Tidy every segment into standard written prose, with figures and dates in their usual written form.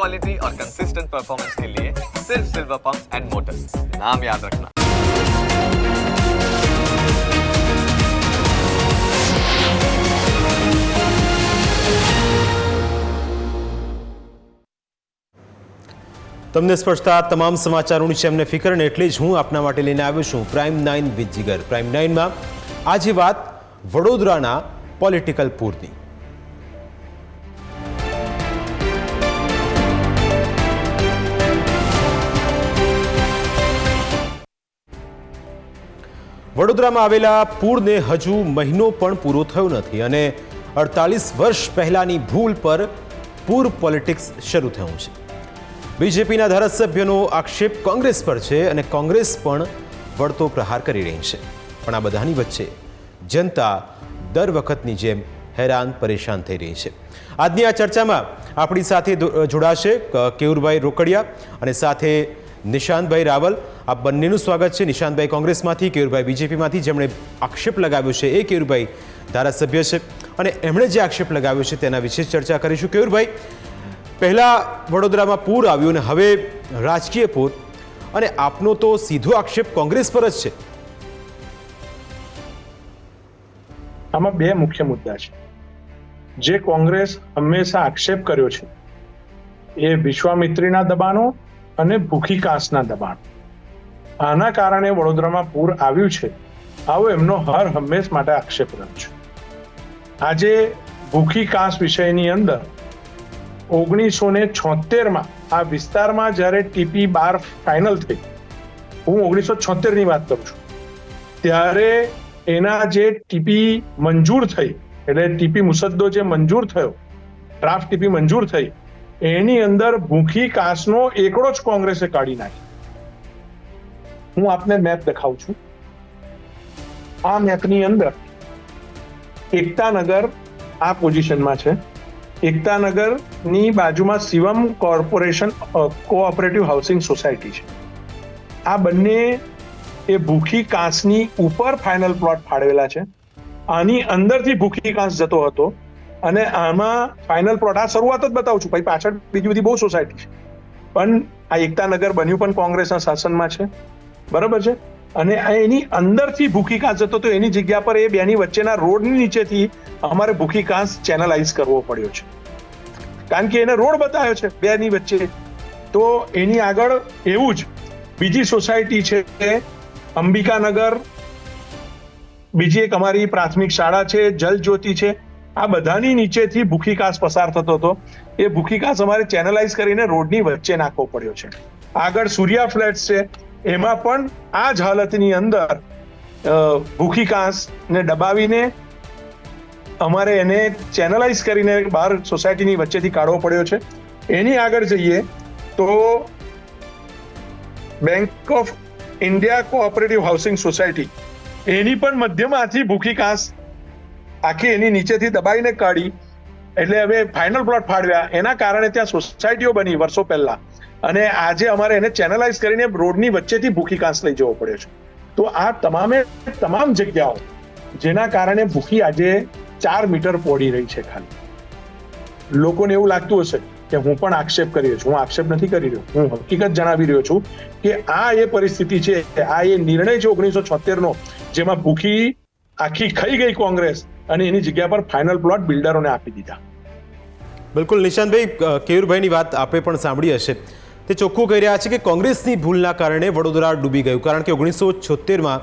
Quality और consistent performance के लिए सिर्फ सिल्वर पंप्स एंड मोटर्स, नाम याद रखना। તમને સ્પર્શતા તમામ સમાચારોની છે એમને ફિકર ને એટલે જ હું આપના માટે લઈને આવ્યો છું પ્રાઇમ 9 વિથ જીગર। પ્રાઇમ 9માં આજે વાત વડોદરાના પોલિટિકલ પૂરની। વડોદરામાં આવેલા પૂરને હજુ મહિનો પણ પૂરો થયો નથી અને 48 વર્ષ પહેલાની ભૂલ પર પૂર પોલિટિક્સ શરૂ થયું છે। બીજેપીના ધારાસભ્યનો આક્ષેપ કોંગ્રેસ પર છે અને કોંગ્રેસ પણ વળતો પ્રહાર કરી રહી છે, પણ આ બધાની વચ્ચે જનતા દર વખતની જેમ હેરાન પરેશાન થઈ રહી છે। આજની આ ચર્ચામાં આપણી સાથે જોડાશે કેયુરભાઈ રોકડિયા અને સાથે નિશાંતભાઈ રાવલ। આ બંનેનું સ્વાગત છે। નિશાંતભાઈ કોંગ્રેસમાંથી, કેયુરભાઈ બીજેપીમાંથી। જેમણે આક્ષેપ લગાવ્યો છે એ કેયુરભાઈ ધારાસભ્ય છે અને એમણે જે આક્ષેપ લગાવ્યો છે તેના વિશે ચર્ચા કરીશું। કેયુરભાઈ, પહેલા વડોદરામાં પૂર આવ્યું અને હવે રાજકીય પૂર, અને આપનો તો સીધો આક્ષેપ કોંગ્રેસ પર જ છે। આમાં બે મુખ્ય મુદ્દા છે જે કોંગ્રેસ હંમેશા આક્ષેપ કર્યો છે, એ વિશ્વામિત્રીના દબાણો અને ભૂખી કાંસના દબાણો। આના કારણે વડોદરામાં પૂર આવ્યું છે, આવો એમનો હર હંમેશ માટે આક્ષેપ રહ્યો છે। આજે ભૂખી કાંસ વિષયની અંદર 1976માં આ વિસ્તારમાં જ્યારે TP12 ફાઇનલ થઈ, હું 1976ની વાત કરું છું, ત્યારે એના જે ટીપી મંજૂર થઈ, એટલે ટીપી મુસદ્દો જે મંજૂર થયો, ડ્રાફ્ટ ટીપી મંજૂર થઈ, એની અંદર ભૂખી કાંસનો એકડો જ કોંગ્રેસે કાઢી નાખી। હું આપને મેપ દેખાઉં છું। આ મેપની અંદર એકતાનગર આ પોઝિશનમાં છે। એકતાનગરની બાજુમાં Shivam corporation cooperative housing society છે। આ બંને એ ભૂખી કાંસની ઉપર ફાઇનલ પ્લોટ ફાળવેલા છે। આની અંદરથી ભૂખી કાંસ જતો હતો અને આમાં ફાઇનલ પ્લોટ, આ શરૂઆત જ બતાવું છું, પછી પાછળ બીજી બધી બહુ સોસાયટી છે, પણ આ એકતાનગર બન્યું પણ કોંગ્રેસના શાસનમાં છે, બરાબર છે। અને એની અંદરથી ભૂખી કાંસ જતો તો એની જગ્યા પર એ બેની વચ્ચેના રોડની નીચેથી અમારે ભૂખી કાંસ ચેનલાઇઝ કરવો પડ્યો છે, કારણ કે એને રોડ બતાવ્યો છે બેની વચ્ચે। તો એની આગળ એવું જ બીજી સોસાયટી છે અંબિકાનગર, બીજી એક અમારી પ્રાથમિક શાળા છે, જલજ્યોતિ છે। આ બધાની નીચેથી ભૂખી કાંસ પસાર થતો હતો, એ ભૂખી કાંસ અમારે ચેનલાઇઝ કરીને રોડની વચ્ચે નાખવો પડ્યો છે। આગળ સૂર્યા ફ્લેટ્સ છે, એમાં પણ આ જ હાલતની અંદર ભૂખી કાંસને દબાવીને અમારે એને ચેનલાઇઝ કરીને બહાર સોસાયટીની વચ્ચેથી કાઢવો પડ્યો છે। એની આગળ જઈએ તો bank of India cooperative housing society, એની પણ મધ્યમાંથી ભૂખી કાંસ આખી એની નીચેથી દબાઈને કાઢી, એટલે હવે ફાઇનલ પ્લોટ ફાળવ્યા। એના કારણે ત્યાં સોસાયટીઓ બની વર્ષો પહેલા, અને આજે અમારે એને ચેનલાઇઝ કરીને રોડની વચ્ચેથી ભૂખી કાંસ લઈ જવો પડ્યો છે। તો આ તમામ જગ્યાઓ જેના કારણે ભૂખી આજે 4 મીટર પહોળી રહી છે। ખાલી લોકોને એવું લાગતું હશે કે હું પણ આક્ષેપ કરી રહ્યો છું, હું આક્ષેપ નથી કરી રહ્યો, હું હકીકત જણાવી રહ્યો છું કે આ એ પરિસ્થિતિ છે, આ એ નિર્ણય છે 1976નો, જેમાં ભૂખી આખી ખાઈ ગઈ કોંગ્રેસ અને એની જગ્યા પર ફાઇનલ પ્લોટ બિલ્ડરોને આપી દીધા। બિલકુલ નિશાંતભાઈ, કેયુરભાઈની વાત આપે પણ સાંભળી હશે। તે ચોખ્ખું કહી રહ્યા છે કે કોંગ્રેસની ભૂલના કારણે વડોદરા ડૂબી ગયું, કારણ કે 1976માં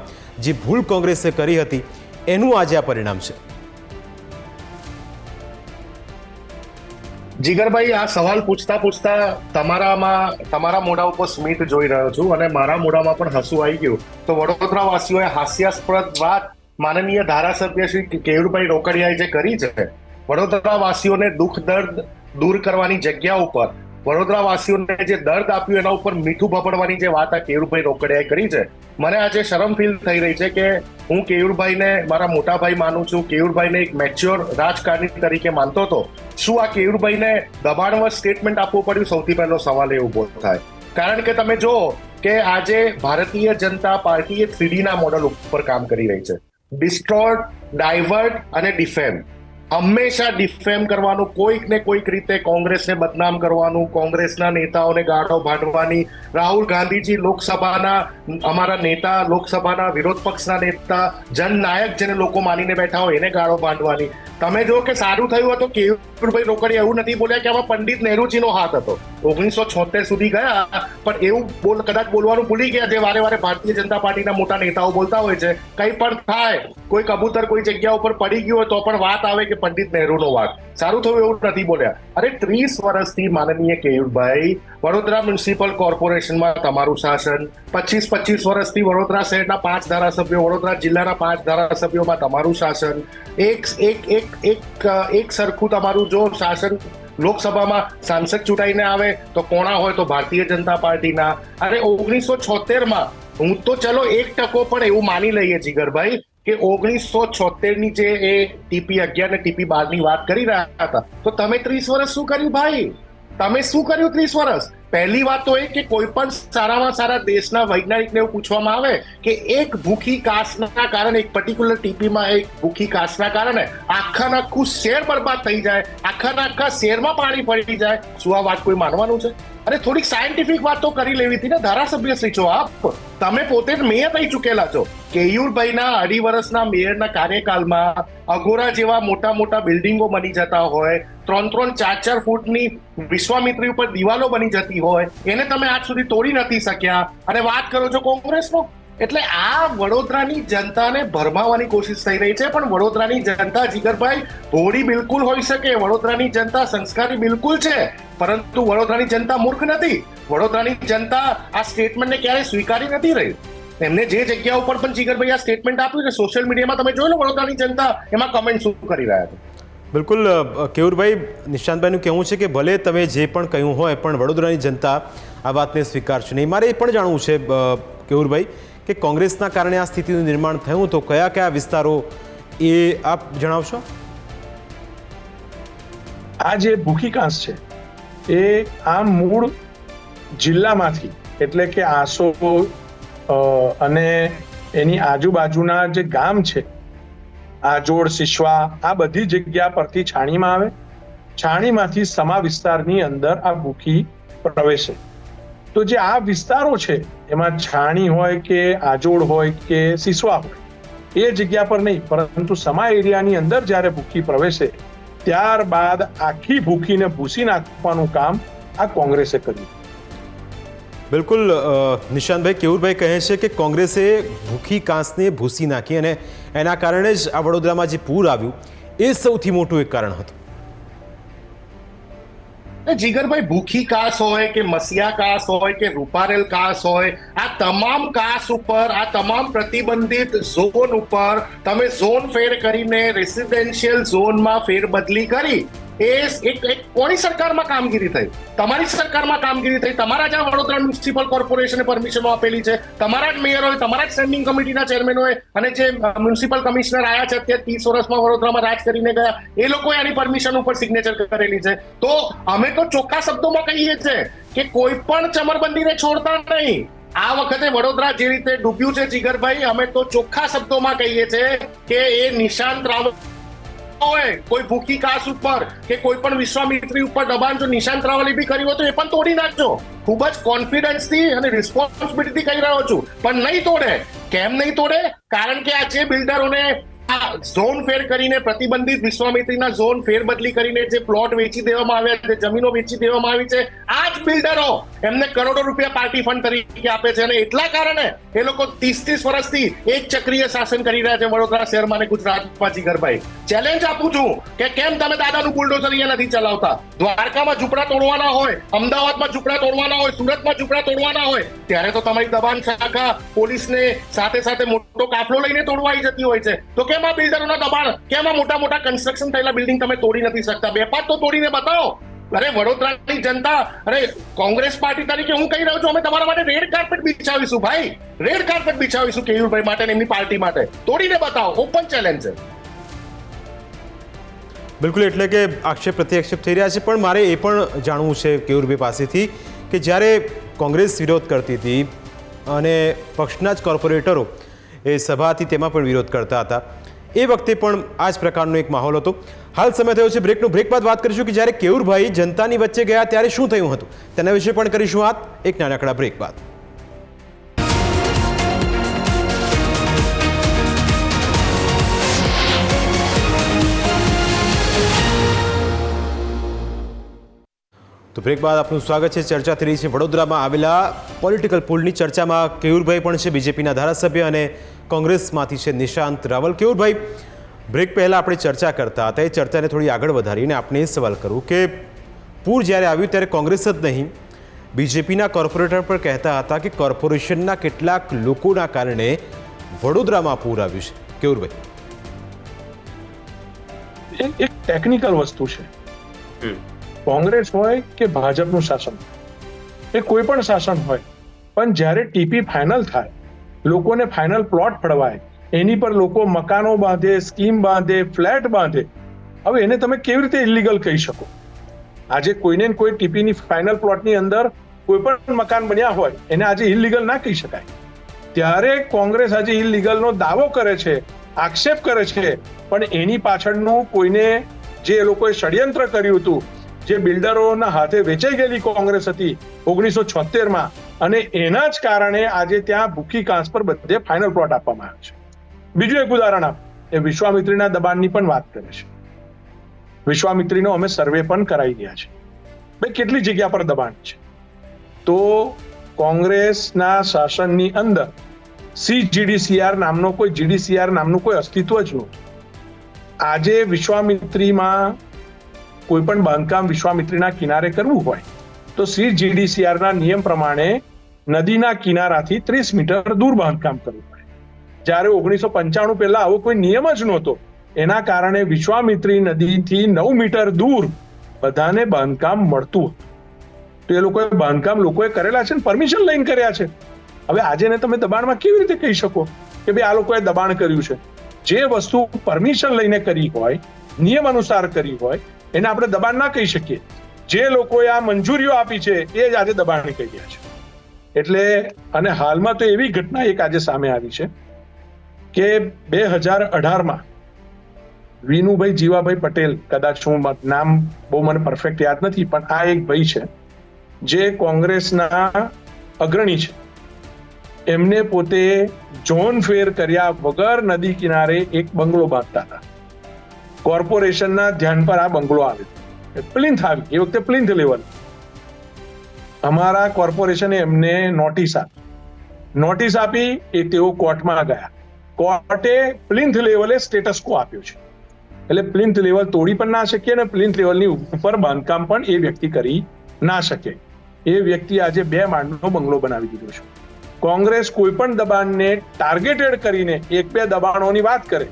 જે ભૂલ કોંગ્રેસે કરી હતી એનું આજે આ પરિણામ છે। જીગરભાઈ, આ સવાલ પૂછતા પૂછતા તમારા મોઢા ઉપર સ્મિત જોઈ રહ્યો છું અને મારા મોઢામાં પણ હસવું આવી ગયું। તો વડોદરાવાસીઓએ હાસ્યાસ્પદ વાત માનનીય ધારાસભ્ય શ્રી કેયુરભાઈ રોકડિયાએ જે કરી છે, વડોદરાવાસીઓને દુઃખ દર્દ દૂર કરવાની જગ્યા ઉપર વડોદરાવાસીઓને જે દર્દ આપ્યું એના ઉપર મીઠું ભપડવાની જે વાત આ કેયુરભાઈ રોકડિયાએ કરી છે, મને આજે શરમ ફીલ થઈ રહી છે કે હું કેયુરભાઈને મારા મોટા ભાઈ માનું છું, કેયુરભાઈને એક મેચ્યોર રાજકારણી તરીકે માનતો હતો। શું આ કેયુરભાઈને દબાણમાં સ્ટેટમેન્ટ આપવું પડ્યું? સૌથી પહેલો સવાલ એ ઉભો થાય, કારણ કે તમે જો કે આજે ભારતીય જનતા પાર્ટી એ 3D ના મોડલ ઉપર કામ કરી રહી છે, ડિસ્ટોર્ટ, ડાયવર્ટ અને ડિફેમ। હંમેશા ડિફેમ કરવાનું, કોઈક ને કોઈક રીતે કોંગ્રેસને બદનામ કરવાનું, કોંગ્રેસના નેતાઓને ગાળો ભાંડવાની, રાહુલ ગાંધીજી લોકસભાના અમારા નેતા, લોકસભાના વિરોધ પક્ષના નેતા, જનનાયક જેને લોકો માનીને બેઠા હોય એને ગાળો ભાંડવાની. તમે જો કે સારું થયું હતું કેયુરભાઈ રોકડિયા એવું નથી બોલ્યા કે આમાં પંડિત નહેરુજીનો હાથ હતો. 1976 સુધી ગયા પણ એવું કદાચ બોલવાનું ભૂલી ગયા જે વારે વારે ભારતીય જનતા પાર્ટીના મોટા નેતાઓ બોલતા હોય છે. કંઈ પણ થાય, કોઈ કબૂતર કોઈ જગ્યા ઉપર પડી ગયું હોય તો પણ વાત આવે કે પંડિત નહેરુનો વાક. સારું થયું એવું નથી બોલ્યા. અરે 30 વર્ષથી માનનીય કેયુરભાઈ વડોદરા મ્યુનિસિપલ કોર્પોરેશનમાં તમારું શાસન, 25 વર્ષથી વડોદરા શહેરના 5 ધારાસભ્યો, વડોદરા જિલ્લાના 5 ધારાસભ્યોમાં તમારું શાસન, એક સરખું તમારું જો શાસન. લોકસભામાં સાંસદ ચૂંટાઈને આવે તો કોણા હોય તો ભારતીય જનતા પાર્ટીના. અને 1976માં હું તો ચલો 1% પણ એવું માની લઈએ જીગરભાઈ કે 1976 ની જે એ ટીપી 11 ને ટીપી 12 ની વાત કરી રહ્યા હતા તો તમે 30 વર્ષ શું કર્યું ભાઈ? તમે શું કર્યું 30 વર્ષ? પહેલી વાત તો એ કે કોઈ પણ સારામાં સારા દેશના વૈજ્ઞાનિકને એવું પૂછવામાં આવે કે એક ભૂખી કાસના કારણે, એક પર્ટિક્યુલર ટીપીમાં એક ભૂખી કાસના કારણે આખું શહેર બરબાદ થઈ જાય, આખા શહેરમાં પાણી પડી જાય, શું આ વાત કોઈ માનવાનું છે? અરે થોડીક સાયન્ટિફિક વાત તો કરી લેવી હતી ને ધારાસભ્ય શ્રી છો આપ. તમે પોતે જ મેયર રહી ચૂકેલા છો. કેયુરભાઈના 2.5 વર્ષના મેયરના કાર્યકાળમાં અગોરા જેવા મોટા મોટા બિલ્ડિંગો બની જતા હોય, 3-4 ફૂટની વિશ્વામિત્રી ઉપર દિવાલો બની જતી હોય, એને તમે આજ સુધી તોડી નથી શક્યા અને વાત કરો છો કોંગ્રેસનો. એટલે આ વડોદરાની જનતાને ભરમાવાની કોશિશ થઈ રહી છે. પણ વડોદરાની જનતા જીગરભાઈ ભોળી બિલકુલ હોઈ શકે, વડોદરાની જનતા સંસ્કારી બિલકુલ છે, પરંતુ વડોદરાની જનતા મૂર્ખ નથી. વડોદરાની જનતા આ સ્ટેટમેન્ટને ક્યારેય સ્વીકારી નથી રહી. એમને જે જગ્યા ઉપર પણ જીગરભાઈ આ સ્ટેટમેન્ટ આપ્યું છે સોશિયલ મીડિયામાં તમે જોઈ લો વડોદરાની જનતા એમાં કમેન્ટ શું કરી રહ્યા છે. બિલકુલ કેયુરભાઈ, નિશાંતભાઈનું કહેવું છે કે ભલે તમે જે પણ કહ્યું હોય પણ વડોદરાની જનતા આ વાતને સ્વીકારશે નહીં. મારે એ પણ જાણવું છે કેયુરભાઈ કે કોંગ્રેસના કારણે આ સ્થિતિનું નિર્માણ થયું તો કયા કયા વિસ્તારો એ આપ જણાવશો? આ જે ભૂખી કાંસ છે એ આ મૂળ જિલ્લામાંથી એટલે કે આસો અને એની આજુબાજુના જે ગામ છે આજોડ, સિસવા, આ બધી જગ્યા પરથી છાણીમાં આવે. છાણીમાંથી સમા વિસ્તારની અંદર આ ભૂખી પ્રવેશે. તો જે આ વિસ્તારો છે એમાં છાણી હોય કે આજોડ હોય કે સિસવા હોય એ જગ્યા પર નહીં પરંતુ સમા એરિયાની અંદર જ્યારે ભૂખી પ્રવેશે ત્યારબાદ આખી ભૂખીને ભૂસી નાખવાનું કામ આ કોંગ્રેસે કર્યું. બિલકુલ નિશાંતભાઈ, કેયુરભાઈ કહે છે કે કોંગ્રેસે ભૂખી કાંસને ભૂસી નાખી અને એના કારણે જ આ વડોદરામાં જે પૂર આવ્યું એ સૌથી મોટું એક કારણ હતું. જીગરભાઈ ભૂખી કાસ હોય કે મસિયા કાસ હોય કે રૂપારેલ કાસ હોય, આ તમામ કાસ ઉપર, આ તમામ પ્રતિબંધિત ઝોન ઉપર તમે ઝોન ફેર કરીને રેસિડેન્શિયલ ઝોનમાં ફેરબદલી કરી. એ એક કોની સરકારમાં કામગીરી થઈ? તમારી સરકારમાં કામગીરી થઈ. તમારા જ વડોદરા મ્યુનિસિપલ કોર્પોરેશને પરમિશનો આપેલી છે, તમારા જ મેયર હોય, તમારા જ સ્ટેન્ડિંગ કમિટીના ચેરમેન હોય અને જે મ્યુનિસિપલ કમિશનર આવ્યા છે અત્યારે 30 વર્ષમાં વડોદરામાં રાજ કરીને ગયા એ લોકોએ આની પરમિશન ઉપર સિગ્નેચર કરેલી છે. તો અમે તો ચોખ્ખા શબ્દોમાં કહીએ છીએ કે કોઈ પણ ચમરબંધીને છોડતા નહીં. આ વખતે વડોદરા જે રીતે ડૂબ્યું છે જીગરભાઈ, અમે તો ચોખ્ખા શબ્દોમાં કહીએ છીએ કે એ નિશાંત રાવલ હોય કોઈ ભૂખી કાસ ઉપર કે કોઈ પણ વિશ્વામિત્રી ઉપર દબાણ જો નિશાંત રાવલે બી કર્યું હોય તો એ પણ તોડી નાખજો. ખૂબ જ કોન્ફિડન્સથી અને રિસ્પોન્સિબિલિટી કહી રહ્યો છું. પણ નહીં તોડે. કેમ નહીં તોડે? કારણ કે આ જે બિલ્ડરોને ઝોન ફેર કરીને પ્રતિબંધિત વિશ્વામિત્રીના ઝોન ફેરબદલી કરીને જે પ્લોટ વેચી દેવામાં આવ્યા છે, જમીનો વેચી દેવામાં આવી છે, આ જ બિલ્ડરો એમને કરોડો રૂપિયા પાર્ટી ફંડ તરીકે આપે છે અને એટલા કારણે એ લોકો 30 વર્ષથી એક ચક્રીય શાસન કરી રહ્યા છે વડોદરા શહેરમાં અને ગુજરાતમાં. જીગરભાઈ, ચેલેન્જ આપું છું કે કેમ તમે દાદાનું બુલડોઝર અહીંયા નથી ચલાવતા? દ્વારકામાં ઝૂંપડા તોડવાના હોય, અમદાવાદમાં ઝૂંપડા તોડવાના હોય, સુરતમાં ઝૂંપડા તોડવાના હોય ત્યારે તો તમારી દબાણ શાખા પોલીસને સાથે સાથે મોટો કાફલો લઈને તોડવા આવી જતી હોય છે. તો કેમ આ બિલ્ડરોના દબાણ, કેમ આ મોટા મોટા કન્સ્ટ્રક્શન થયેલા બિલ્ડિંગ તમે તોડી નથી શકતા? 2-5 તો તોડીને બતાવો. અરે વડોદરાની જનતા, અરે કોંગ્રેસ પાર્ટી તરીકે હું કહી રહ્યો છું અમે તમારા માટે રેડ કાર્પેટ બિછાવીશું ભાઈ, રેડ કાર્પેટ બિછાવીશું કેયુરભાઈ માટે અને એમની પાર્ટી માટે. તોડીને બતાવો. ઓપન ચેલેન્જ છે. બિલકુલ, એટલે કે આક્ષેપ પ્રત્યાક્ષેપ થઈ રહ્યા છે પણ મારે એ પણ જાણવું છે કેયુરભાઈ પાસેથી કે જ્યારે કોંગ્રેસ વિરોધ કરતી હતી અને પક્ષના જ કોર્પોરેટરો એ સભા હતી તેમાં પણ વિરોધ કરતા હતા, એ વખતે પણ આ જ પ્રકારનો એક માહોલ હતો. હાલ સમય થયો છે બ્રેકનો. બ્રેક બાદ વાત કરીશું કે જ્યારે કેયુરભાઈ જનતાની વચ્ચે ગયા ત્યારે શું થયું હતું તેના વિશે પણ કરીશું વાત એક નાનકડા બ્રેક બાદ. તો બ્રેક બાદ આપનું સ્વાગત છે. ચર્ચા થઈ રહી છે વડોદરામાં આવેલા પોલિટિકલ પુલની. ચર્ચામાં કેયુરભાઈ પણ છે, બીજેપીના ધારાસભ્ય, અને કોંગ્રેસમાંથી છે નિશાંત રાવલ. કેયુરભાઈ, બ્રેક પહેલાં આપણે ચર્ચા કરતા હતા, એ ચર્ચાને થોડી આગળ વધારીને આપણે એ સવાલ કરું કે પૂર જ્યારે આવ્યું ત્યારે કોંગ્રેસ જ નહીં, બીજેપીના કોર્પોરેટર પણ કહેતા હતા કે કોર્પોરેશનના કેટલાક લોકોના કારણે વડોદરામાં પૂર આવ્યું છે. કેયુરભાઈ, એક ટેકનિકલ વસ્તુ છે. કોંગ્રેસ હોય કે ભાજપનું શાસન, એ કોઈ પણ શાસન હોય, પણ જ્યારે ટીપી ફાઇનલ થાય, લોકોને ફાઇનલ પ્લોટ ફળવાય, એની પર લોકો મકાનો બાંધે, સ્કીમ બાંધે, ફ્લેટ બાંધે, હવે એને તમે કેવી રીતે ઇલીગલ કહી શકો? આજે કોઈને કોઈ ટીપીની ફાઇનલ પ્લોટની અંદર કોઈ પણ મકાન બન્યા હોય એને આજે ઇલીગલ ના કહી શકાય. ત્યારે કોંગ્રેસ આજે ઇલીગલનો દાવો કરે છે, આક્ષેપ કરે છે, પણ એની પાછળનું કોઈને જે લોકોએ ષડયંત્ર કર્યું હતું, જે બિલ્ડરોના હાથે વેચાઈ ગયેલી કોંગ્રેસ હતી 1976માં, અને એના જ કારણે આજે ત્યાં ભૂખી કાંસ પર બધે ફાઇનલ પ્લોટ આપવામાં આવે છે. બીજું એક ઉદાહરણ આપ, એ વિશ્વામિત્રીના દબાણની પણ વાત કરે છે. વિશ્વામિત્રીનો અમે સર્વે પણ કરાવી ગયા છે. ભાઈ કેટલી જગ્યા પર દબાણ છે? તો કોંગ્રેસના શાસનની અંદર CGDCR નામનો કોઈ GDCR નામનું કોઈ અસ્તિત્વ જ નહોતું. આજે વિશ્વામિત્રીમાં કોઈ પણ બાંધકામ વિશ્વામિત્રીના કિનારે કરવું હોય તો CGDCR ના નિયમ પ્રમાણે નદીના કિનારાથી 30 મીટર દૂર બાંધકામ કરવું પડે. જ્યારે 1995 પહેલા આવો કોઈ નિયમ જ નહોતો. એના કારણે વિશ્વામિત્રી નદીથી 9 મીટર દૂર બધાને બાંધકામ મળતું હતું. તો એ લોકોએ બાંધકામ લોકોએ કરેલા છે ને પરમિશન લઈને કર્યા છે. હવે આજે ને તમે દબાણમાં કેવી રીતે કહી શકો કે ભાઈ આ લોકોએ દબાણ કર્યું છે? જે વસ્તુ પરમિશન લઈને કરી હોય, નિયમ અનુસાર કરી હોય, એને આપણે દબાણ ના કહી શકીએ. જે લોકોએ આ મંજૂરીઓ આપી છે એ જ આજે દબાણ કહી રહ્યા છે. એટલે અને હાલમાં તો એવી ઘટના એક આજે સામે આવી છે કે 2018માં વિનુભાઈ જીવાભાઈ પટેલ, કદાચ હું નામ બહુ મને પરફેક્ટ યાદ નથી, પણ આ એક ભાઈ છે જે કોંગ્રેસના અગ્રણી છે. એમને પોતે ઝોન ફેર કર્યા વગર નદી કિનારે એક બંગલો બાંધતા હતા. કોર્પોરેશનના ધ્યાન પર આ બંગલો આવ્યો, પ્લિન્થ આવી, એ વખતે પ્લિન્થ લેવલ. અમારા કોર્પોરેશને એમને નોટિસ આપી, એ તેઓ કોર્ટમાં ગયા. કોર્ટે પ્લિન્થ લેવલે સ્ટેટસ કો આપ્યો છે. એટલે પ્લિન્થ લેવલ તોડી પણ ના શકે અને પ્લિન્થ લેવલની ઉપર બાંધકામ પણ એ વ્યક્તિ કરી ના શકે. એ વ્યક્તિ આજે 2 માળનો બંગલો બનાવી દીધો છે. કોંગ્રેસ કોઈ પણ દબાણને ટાર્ગેટેડ કરીને 1-2 દબાણોની વાત કરે,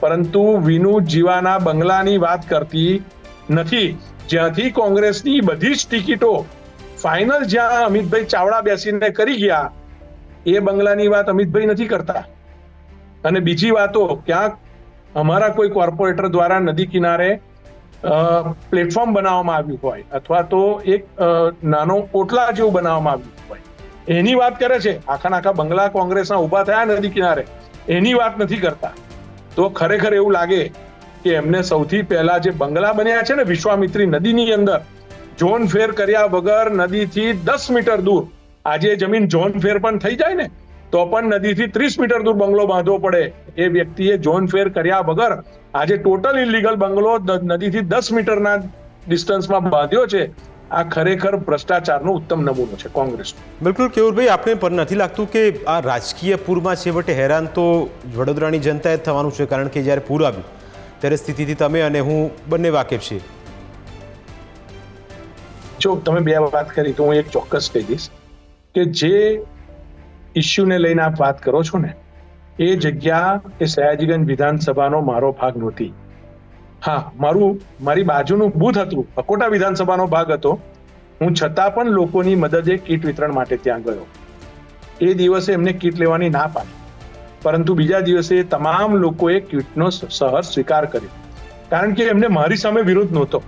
પરંતુ વિનુ જીવાના બંગલાની વાત કરતી નથી, જ્યાંથી કોંગ્રેસની બધી જ ટિકિટો ફાઇનલ જ્યાં અમિતભાઈ ચાવડા બેસીને કરી ગયા, એ બંગલાની વાત અમિતભાઈ નથી કરતા. અને બીજી વાતો, ક્યાંક અમારા કોઈ કોર્પોરેટર દ્વારા નદી કિનારે પ્લેટફોર્મ બનાવવામાં આવ્યું હોય અથવા તો એક નાનો ઓટલા જેવું બનાવવામાં આવ્યું હોય, એની વાત કરે છે. આખા બંગલા કોંગ્રેસના ઉભા થયા નદી કિનારે, એની વાત નથી કરતા. તો ખરેખર એવું લાગે કે એમને સૌથી પહેલા જે બંગલા બન્યા છે ને વિશ્વામિત્રી નદીની અંદર, ઝોન ફેર કર્યા વગર નદીથી 10 મીટર દૂર, આજે જમીન ઝોન ફેર પણ થઈ જાય ને તો પણ નદીથી 30 મીટર દૂર બંગલો બાંધવો પડે. એ વ્યક્તિએ ઝોન ફેર કર્યા વગર આજે ટોટલ ઇલીગલ બંગલો નદીથી 10 મીટરના ડિસ્ટન્સમાં બાંધ્યો છે. આ ખરેખર ભ્રષ્ટાચારનો ઉત્તમ નમૂનો છે કોંગ્રેસનો. બિલકુલ કેયુરભાઈ, આપણે પર નથી લાગતું કે આ રાજકીય પૂરમાં છેવટે હેરાન તો વડોદરાની જનતાએ જ થવાનું છે? કારણ કે જ્યારે પૂર આવ્યું ત્યારે સ્થિતિથી તમે અને હું બંને વાકેફ છીએ. જો તમે 2 વાત કરી તો હું એક ચોક્કસ કહી દઈશ કે જે ઇસ્યુને લઈને આપ વાત કરો છો ને, એ જગ્યા એ સયાજીગંજ વિધાનસભાનો મારો ભાગ નહોતી. હા, મારી બાજુનું બૂથ હતું, અકોટા વિધાનસભાનો ભાગ હતો. હું છતાં પણ લોકોની મદદે કીટ વિતરણ માટે ત્યાં ગયો. એ દિવસે એમને કીટ લેવાની ના પાડી, પરંતુ બીજા દિવસે તમામ લોકોએ કીટનો સહર્ષ સ્વીકાર કર્યો. કારણ કે એમને મારી સામે વિરોધ નહોતો.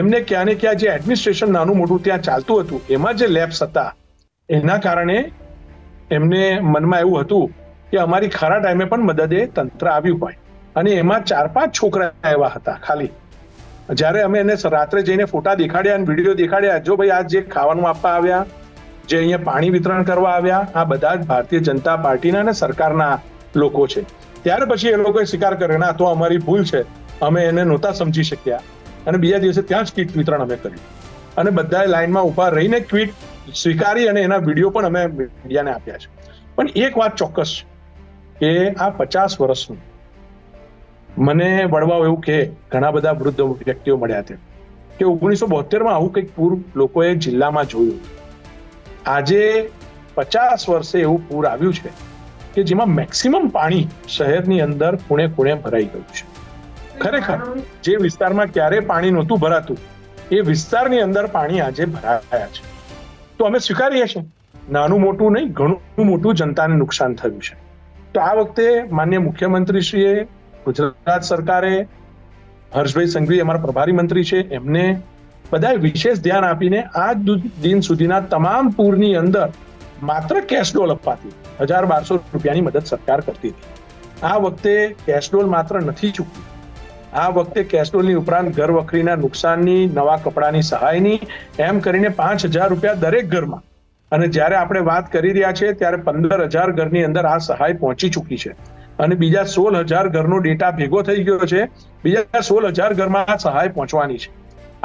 એમને ક્યાં ને ક્યાં જે એડમિનિસ્ટ્રેશન નાનું મોટું ત્યાં ચાલતું હતું, એમાં જે લેબ્સ હતા, એના કારણે એમને મનમાં એવું હતું કે અમારી ખરા ટાઈમે પણ મદદે તંત્ર આવ્યું હોય. અને એમાં 4-5 છોકરા એવા હતા ખાલી. જ્યારે અમે એને રાત્રે જઈને ફોટા દેખાડ્યા અને વિડીયો દેખાડ્યા, જો ભાઈ આ જે ખાવાનું આપવા આવ્યા, જે અહીંયા પાણી વિતરણ કરવા આવ્યા, આ બધા જ ભારતીય જનતા પાર્ટીના અને સરકારના લોકો છે. ત્યાર પછી એ લોકોએ સ્વીકાર કર્યો, ના તો અમારી ભૂલ છે, અમે એને નહોતા સમજી શક્યા. અને બીજા દિવસે ત્યાં જ કીટ વિતરણ અમે કર્યું અને બધાએ લાઈનમાં ઉભા રહીને ક્વિટ સ્વીકારી અને એના વિડીયો પણ અમે મીડિયાને આપ્યા છે. પણ એક વાત ચોક્કસ છે કે આ 50 વર્ષનું મને વડવાઓ એવું કે ઘણા બધા વૃદ્ધ વ્યક્તિઓ મળ્યા છે કે 1972માં આવું કંઈક પૂર લોકોએ જિલ્લામાં જોયું. આજે 50 વર્ષે એવું પૂર આવ્યું છે કે જેમાં મેક્સિમમ પાણી શહેરની અંદર ખૂણે ખૂણે ભરાઈ ગયું છે. ખરેખર જે વિસ્તારમાં ક્યારે પાણી નહોતું ભરાતું એ વિસ્તારની અંદર પાણી આજે ભરાયા છે. તો અમે સ્વીકારીએ છીએ, નાનું મોટું નહીં, ઘણું મોટું જનતાને નુકસાન થયું છે. તો આ વખતે માનનીય મુખ્યમંત્રીશ્રીએ, ગુજરાત સરકારે, હર્ષભાઈ સંઘવી અમારા પ્રભારી મંત્રી છે, એમને બધાએ વિશેષ ધ્યાન આપીને આજ દિન સુધીના તમામ પૂરની અંદર માત્ર કેશડોલ અપાતી 1200 રૂપિયાની મદદ સરકાર કરતી હતી. આ વખતે કેશડોલ માત્ર નથી ચૂકવી, આ વખતે કેશડોલની ઉપરાંત ઘર વખરીના નુકસાનની, નવા કપડાની સહાયની એમ કરીને 5000 રૂપિયા દરેક ઘરમાં. અને જ્યારે આપણે વાત કરી રહ્યા છીએ ત્યારે 15000 ઘરની અંદર આ સહાય પહોંચી ચૂકી છે અને બીજા 16000 ઘરનો ડેટા ભેગો થઈ ગયો છે. બીજા 16000 ઘરમાં આ સહાય પહોંચવાની છે.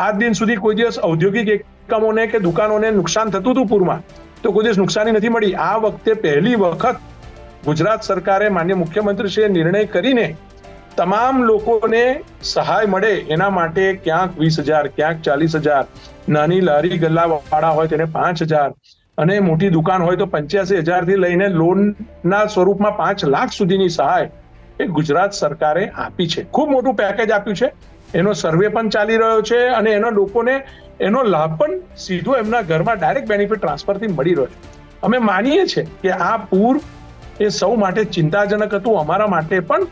આજ દિન સુધી કોઈ દિવસ ઔદ્યોગિક એકમોને કે દુકાનોને નુકસાન થતું હતું પૂરમાં, તો કોઈ દિવસ નુકસાની નથી મળી. આ વખતે પહેલી વખત ગુજરાત સરકારે માનનીય મુખ્યમંત્રીશ્રીએ નિર્ણય કરીને તમામ લોકોને સહાય મળે એના માટે ક્યાંક 20000, ક્યાંક 40000, નાની લારી ગલ્લા વાળા હોય તેને 5000 અને મોટી દુકાન હોય તો 85000 થી લઈને લોનના સ્વરૂપમાં 5 લાખ સુધીની સહાય એ ગુજરાત સરકારે આપી છે. ખૂબ મોટું પેકેજ આપ્યું છે. એનો સર્વે પણ ચાલી રહ્યો છે અને એનો લોકોને એનો લાભ પણ સીધો એમના ઘરમાં ડાયરેક્ટ બેનિફિટ ટ્રાન્સફરથી મળી રહ્યો છે. અમે માનીએ છીએ કે આ પૂર એ સૌ માટે ચિંતાજનક હતું, અમારા માટે પણ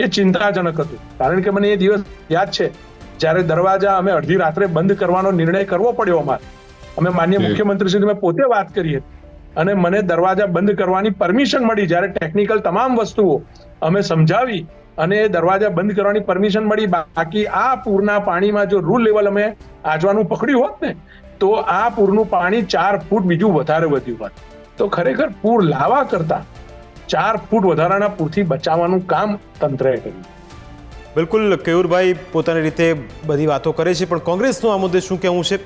એ ચિંતાજનક હતું. કારણ કે મને એ દિવસ યાદ છે જ્યારે દરવાજા અમે અડધી રાત્રે બંધ કરવાનો નિર્ણય કરવો પડ્યો અમારે. અમે માનનીય મુખ્યમંત્રીશ્રી મેં પોતે વાત કરી હતી અને મને દરવાજા બંધ કરવાની પરમિશન મળી. જ્યારે ટેકનિકલ તમામ વસ્તુઓ અમે સમજાવી અને દરવાજા બંધ કરવાની પરમિશન મળી. બાકી આ પૂરના પાણીમાં જો રૂલ લેવલ અમે આજવાનું પકડ્યું હોત ને તો આ પૂરનું પાણી 4 ફૂટ બીજું વધારે વધ્યું હોત. તો ખરેખર પૂર લાવવા કરતા 4 ફૂટ વધારાના પૂરથી બચાવવાનું કામ તંત્રએ કર્યું. બિલકુલ, કેયુરભાઈ પોતાની રીતે બધી વાતો કરે છે, પણ કોંગ્રેસનું આ મુદ્દે શું કહેવું છે?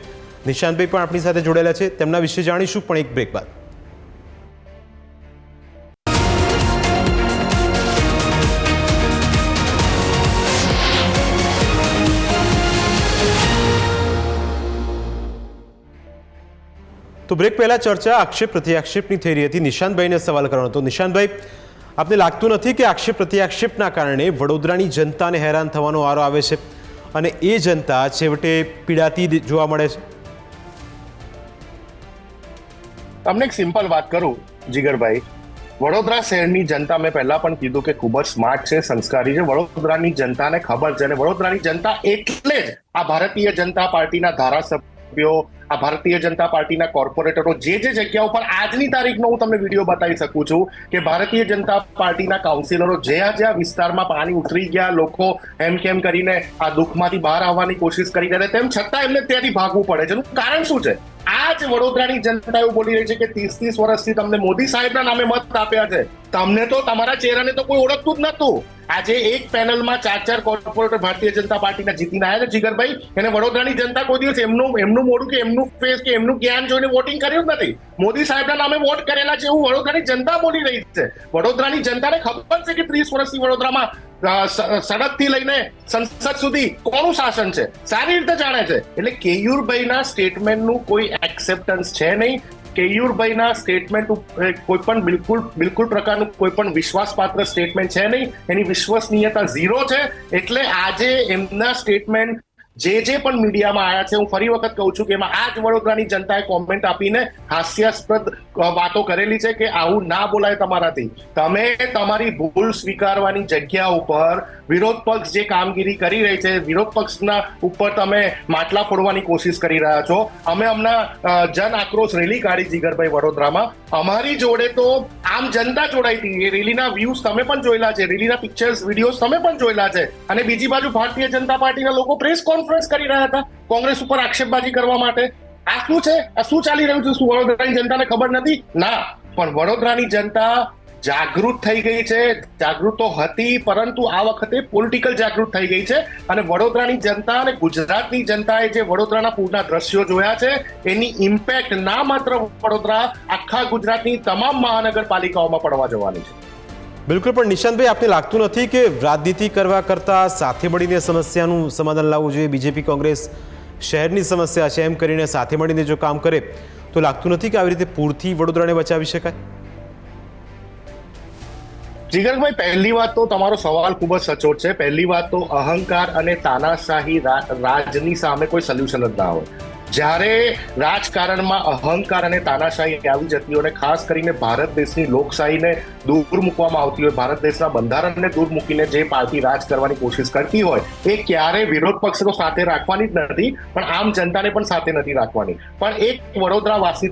નિશાંતભાઈ પણ આપણી સાથે જોડાયેલા છે, તેમના વિશે જાણીશું, પણ એક બ્રેક બાદ. તો બ્રેક પહેલા ચર્ચા આક્ષેપ પ્રત્યાક્ષેપની થઈ રહી હતી. નિશાંતભાઈને સવાલ કરવાનો હતો. નિશાંતભાઈ, આપને લાગતું નથી કે આક્ષેપ પ્રત્યાક્ષેપના કારણે વડોદરાની જનતાને હેરાન થવાનો વારો આવે છે અને એ જનતા છેવટે પીડાતી જોવા મળે છે? તમને એક સિમ્પલ વાત કરું જીગરભાઈ, વડોદરા શહેરની જનતા, મેં પહેલા પણ કીધું કે ખૂબ જ સ્માર્ટ છે, સંસ્કારી છે. વડોદરાની જનતાને ખબર છે અને વડોદરાની જનતા એટલે જ આ ભારતીય જનતા પાર્ટીના ધારાસભ્યો, આ ભારતીય જનતા પાર્ટીના કોર્પોરેટરો જે જગ્યાઓ પર આજની તારીખનો હું તમને વિડીયો બતાવી શકું છું કે ભારતીય જનતા પાર્ટીના કાઉન્સિલરો જ્યાં વિસ્તારમાં પાણી ઉતરી ગયા, લોકો એમ કેમ કરીને આ દુઃખમાંથી બહાર આવવાની કોશિશ કરી રહ્યા, તેમ છતાં એમને ત્યાંથી ભાગવું પડે છે. એનું કારણ શું છે? આજ વડોદરાની જનતા એવું બોલી રહી છે કે 30 વર્ષથી તમને મોદી સાહેબના નામે મત આપ્યા છે, તમને તો તમારા ચહેરાને તો કોઈ ઓળખતું જ નતું. આજે એક પેનલમાં 4 કોર્પોરેટર ભારતીય જનતા પાર્ટીના જીતીને આવ્યા છે જીગરભાઈ. એને વડોદરાની જનતા કોઈ દિવસ એમનું મોઢું કે એમનું ફેસ કે એમનું જ્ઞાન જોઈને વોટિંગ કર્યું જ નથી. મોદી સાહેબના નામે વોટ કરેલા છે એવું વડોદરાની જનતા બોલી રહી છે. વડોદરાની જનતાને ખબર છે કે 30 વર્ષથી વડોદરામાં સડકથી લઈને સંસદ સુધી કોનું શાસન છે, સારી રીતે જાણે છે. એટલે કેયુરભાઈના સ્ટેટમેન્ટનું કોઈ એક્સેપ્ટન્સ છે નહીં. કેયુરભાઈના સ્ટેટમેન્ટ કોઈ પણ બિલકુલ પ્રકારનું કોઈ પણ વિશ્વાસપાત્ર સ્ટેટમેન્ટ છે નહીં. એની વિશ્વસનીયતા 0 છે. એટલે આજે એમના સ્ટેટમેન્ટ જે પણ મીડિયામાં આવ્યા છે, હું ફરી વખત કહું છું કે એમાં આ જ વડોદરાની જનતાએ કોમેન્ટ આપીને હાસ્યાસ્પદ વાતો કરેલી છે કે આવું ના બોલાય તમારાથી. તમે તમારી ભૂલ સ્વીકારવાની જગ્યા ઉપર વિરોધ પક્ષ જે કામગીરી કરી રહી છે, વિરોધ પક્ષના ઉપર તમે માટલા ફોડવાની કોશિશ કરી રહ્યા છો. અમે હમણાં જન આક્રોશ રેલી કાઢી જીગરભાઈ વડોદરામાં. અમારી જોડે તો આમ જનતા જોડાઈ હતી. એ રેલીના વ્યૂઝ તમે પણ જોયેલા છે, રેલીના પિક્ચર્સ વિડીયોઝ તમે પણ જોયેલા છે. અને બીજી બાજુ ભારતીય જનતા પાર્ટીના લોકો પ્રેસ કોન્ફરન્સ કરી રહ્યા હતા કોંગ્રેસ ઉપર આક્ષેપબાજી કરવા માટે. આ શું છે? આ શું ચાલી રહ્યું છે? શું વડોદરાની જનતાને ખબર નથી? ના, પણ વડોદરાની જનતા જાગૃત થઈ ગઈ છે. જાગૃત તો હતી, પરંતુ આ વખતે પોલિટિકલ જાગૃત થઈ ગઈ છે. અને વડોદરાની જનતા અને ગુજરાતની જનતાએ જે વડોદરાના પૂરના દ્રશ્યો જોયા છે એની ઇમ્પેક્ટ ના માત્ર વડોદરા, આખા ગુજરાતની તમામ મહાનગરપાલિકાઓમાં પડવા જવાની છે. બિલકુલ, પણ નિશાંતભાઈ, આપને લાગતું નથી કે રાજનીતિ કરવા કરતાં સાથે મળીને સમસ્યાનું સમાધાન લાવવું જોઈએ? બીજેપી કોંગ્રેસ શહેરની સમસ્યા છે એમ કરીને સાથે મળીને જો કામ કરે તો લાગતું નથી કે આવી રીતે પૂરથી વડોદરાને બચાવી શકાય? જીગરભાઈ, પહેલી વાત તો તમારો સવાલ ખૂબ જ સચોટ છે. પહેલી વાત તો અહંકાર અને તાનાશાહી રાજની સામે કોઈ સોલ્યુશન જ ના હોય. જ્યારે રાજકારણમાં અહંકાર અને તાનાશાહી આવી જતી હોય, ખાસ કરીને ભારત દેશની લોકશાહીને દૂર મૂકવામાં આવતી હોય, ભારત દેશના બંધારણને દૂર મૂકીને જે પાર્ટી રાજ કરવાની કોશિશ કરતી હોય, એ ક્યારે વિરોધ પક્ષનો સાથે રાખવાની જ નથી, પણ આમ જનતાને પણ સાથે નથી રાખવાની. પણ એક વડોદરાવાસી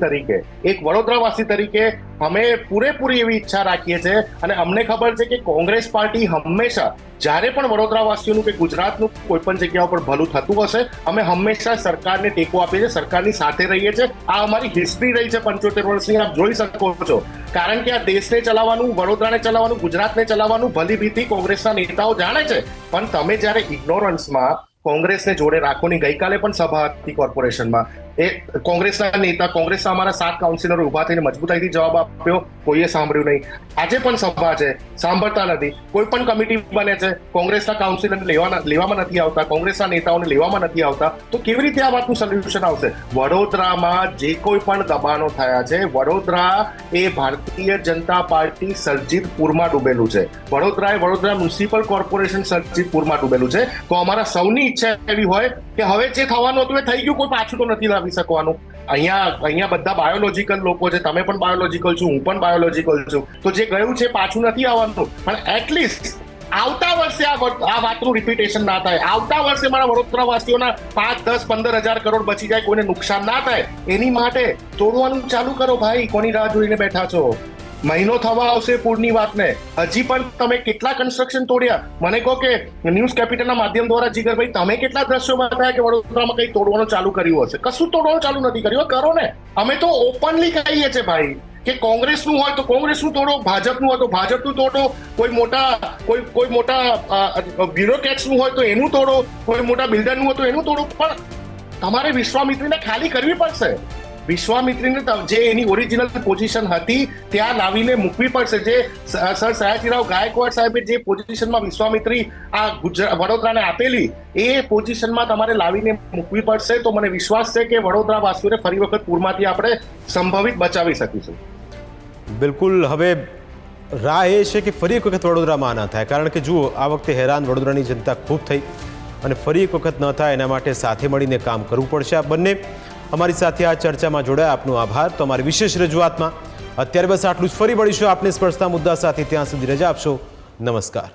તરીકે અમે પૂરેપૂરી એવી ઈચ્છા રાખીએ છીએ અને અમને ખબર છે કે કોંગ્રેસ પાર્ટી હંમેશા જ્યારે પણ વડોદરાવાસીઓનું કે ગુજરાતનું કોઈ પણ જગ્યા ઉપર ભલું થતું હશે, અમે હંમેશા સરકારને ટેકો આપીએ છીએ, સરકારની સાથે રહીએ છીએ. આ અમારી હિસ્ટ્રી રહી છે 75 વર્ષની, આપ જોઈ શકો છો. કારણ કે આ દેશને ચલાવવાનું, વડોદરાને ચલાવવાનું, ગુજરાતને ચલાવવાનું ભલી ભીતી કોંગ્રેસના નેતાઓ જાણે છે. પણ તમે જ્યારે ઇગ્નોરન્સમાં કોંગ્રેસને જોડે રાખોની, ગઈકાલે પણ સભા હતી કોર્પોરેશનમાં, એ કોંગ્રેસના નેતા, કોંગ્રેસના અમારા 7 કાઉન્સિલરો ઉભા થઈને મજબૂતાઈથી જવાબ આપ્યો, કોઈએ સાંભળ્યું નહીં. આજે પણ સભા છે, સાંભળતા નથી. કોઈ પણ કમિટી બને છે, કોંગ્રેસના કાઉન્સિલરને લેવામાં નથી આવતા, કોંગ્રેસના નેતાઓને લેવામાં નથી આવતા, તો કેવી રીતે આ વાતનું સોલ્યુશન આવશે? વડોદરામાં જે કોઈ પણ દબાણો થયા છે, વડોદરા એ ભારતીય જનતા પાર્ટી સર્જિત પૂરમાં ડૂબેલું છે. વડોદરા મ્યુનિસિપલ કોર્પોરેશન સર્જિત પૂરમાં ડૂબેલું છે. તો અમારા સૌની ઈચ્છા એવી હોય કે હવે જે થવાનું હતું એ થઈ ગયું, કોઈ પાછું તો નથી લાવી શકવાનું. અહીંયા બધા બાયોલોજીકલ લોકો છે, તમે પણ બાયોલોજીકલ છો, હું પણ બાયોલોજીકલ છું. તો જે ગયું છે પાછું નથી આવવાનું, પણ એટલીસ્ટ આવતા વર્ષે આ વાતનું રિપીટેશન ના થાય. આવતા વર્ષે મારા વડોદરાવાસીઓના 5, 10, 15 હજાર કરોડ બચી જાય, કોઈને નુકસાન ના થાય, એની માટે તોડવાનું ચાલુ કરો ભાઈ. કોની રાહ જોઈને બેઠા છો? મહિનો થવા આવશે પૂરની વાતને, હજી પણ તમે કેટલા કન્સ્ટ્રક્શન તોડ્યા? મને કહો કે ન્યૂઝ કેપિટલના માધ્યમ દ્વારા જીગરભાઈ તમે કેટલા દ્રશ્યો બતાવ્યા કે વડોદરામાં કંઈ તોડવાનું ચાલુ કર્યું હશે? કશું તોડવાનું ચાલુ નથી કર્યું. કરો ને. અમે તો ઓપનલી કહીએ છીએ ભાઈ કે કોંગ્રેસનું હોય તો કોંગ્રેસનું તોડો, ભાજપનું હોય તો ભાજપનું તોડો, કોઈ મોટા બ્યુરોક્રેટ્સનું હોય તો એનું તોડો, કોઈ મોટા બિલ્ડરનું હોય તો એનું તોડો. પણ તમારે વિશ્વામિત્રીને ખાલી કરવી પડશે. વિશ્વામિત્રીને જે એની ઓરિજિનલ પોઝિશન હતી ત્યાં લાવીને મૂકવી પડશે. જે સર સયાજીરાવ ગાયકવાડ સાહેબે જે પોઝિશનમાં વિશ્વામિત્રી આ વડોદરાને આપેલી, એ પોઝિશનમાં તમારે લાવીને મૂકવી પડશે. તો મને વિશ્વાસ છે કે વડોદરાવાસીઓને ફરી વખત પૂરમાંથી આપણે સંભવિત બચાવી શકીશું. બિલકુલ. હવે રાહ એ છે કે ફરી એક વખત વડોદરામાં ના થાય, કારણ કે જુઓ, આ વખતે હેરાન વડોદરાની જનતા ખૂબ થઈ અને ફરી એક વખત ન થાય એના માટે સાથે મળીને કામ કરવું પડશે. આ બંને અમારી સાથે આ ચર્ચામાં જોડાયા, આપનો આભાર. તો અમારી વિશેષ રજૂઆતમાં અત્યારે બસ આટલું જ. ફરી મળીશું આપને સ્પર્શતા મુદ્દા સાથે. ત્યાં સુધી રજા આપશો. નમસ્કાર.